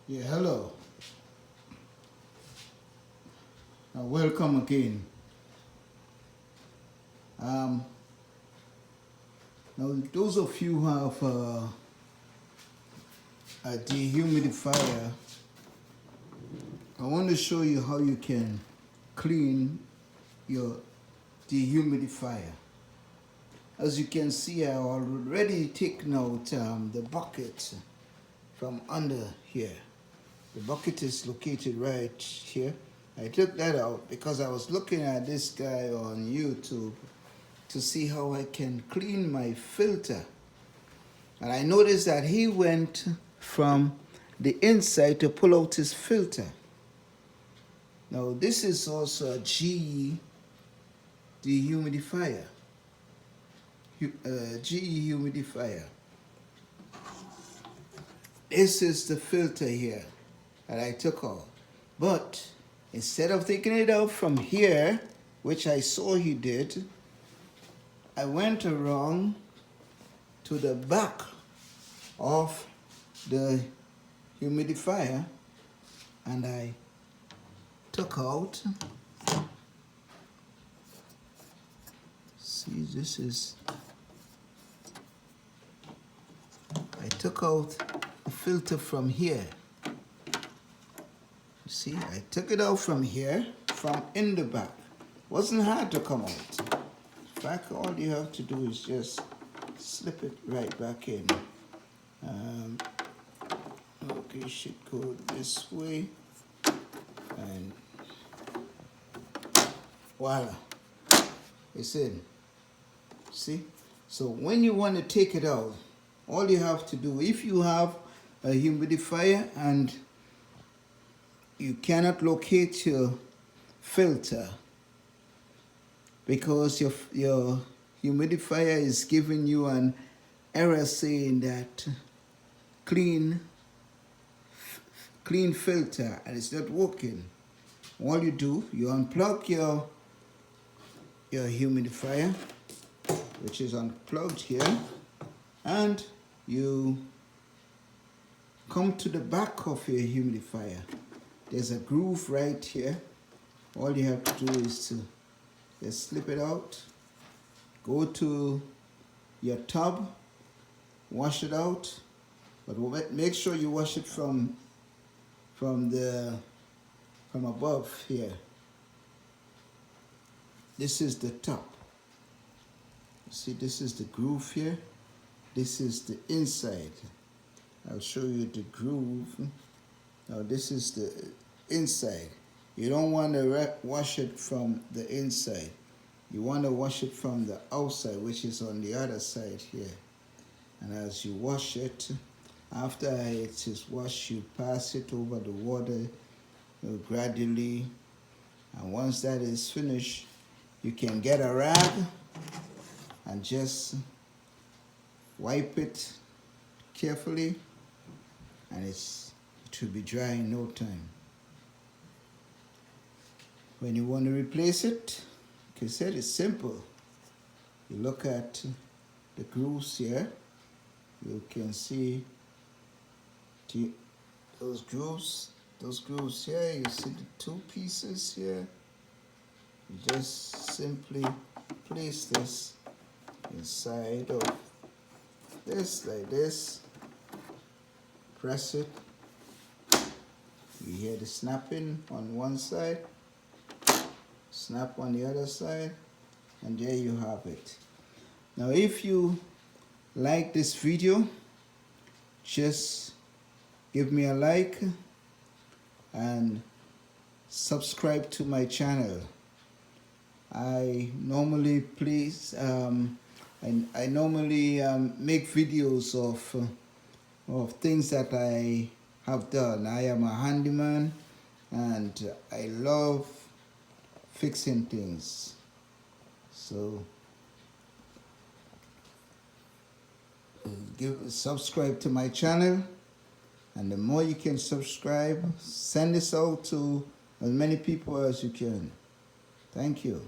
Yeah, hello. Welcome again. Um, Now, those of you who have a dehumidifier, I want to show you how you can clean your dehumidifier. As you can see, I already taken out the bucket from under here. The bucket is located right here. I took that out because I was looking at this guy on YouTube to see how I can clean my filter. And I noticed that he went from the inside to pull out his filter. Now this is also a GE dehumidifier. GE humidifier. This is the filter here that I took out. But instead of taking it out from here, which I saw he did, I went around to the back of the humidifier and I took out, see, this is, I took out the filter from here. You see, I took it out from here, from in the back. Wasn't hard to come out. In fact, all you have to do is just slip it right back in. Okay, it should go this way, and voila, it's in. See? So when you want to take it out, all you have to do, if you have a humidifier and you cannot locate your filter because your humidifier is giving you an error saying that clean filter and it's not working, all you do, you unplug your humidifier, which is unplugged here, and you come to the back of your humidifier. There's a groove right here. All you have to do is to just slip it out, go to your tub, wash it out, but make sure you wash it from above here. This is the top. You see, this is the groove here. This is the inside. I'll show you the groove. Now this is the inside. You don't want to wash it from the inside. You want to wash it from the outside, which is on the other side here. And as you wash it, after it is washed, you pass it over the water gradually. And once that is finished, you can get a rag and just wipe it carefully, and it will be dry in no time. When you want to replace it, like I said, it's simple. You look at the grooves here. You can see those grooves here. You see the two pieces here. You just simply place this inside of this like this. Press it. You hear the snapping on one side, snap on the other side, and there you have it. Now if you like this video, just give me a like and subscribe to my channel. I normally make videos of things that I have done. I am a handyman and I love fixing things. So subscribe to my channel, and the more you can subscribe, send this out to as many people as you can. Thank you.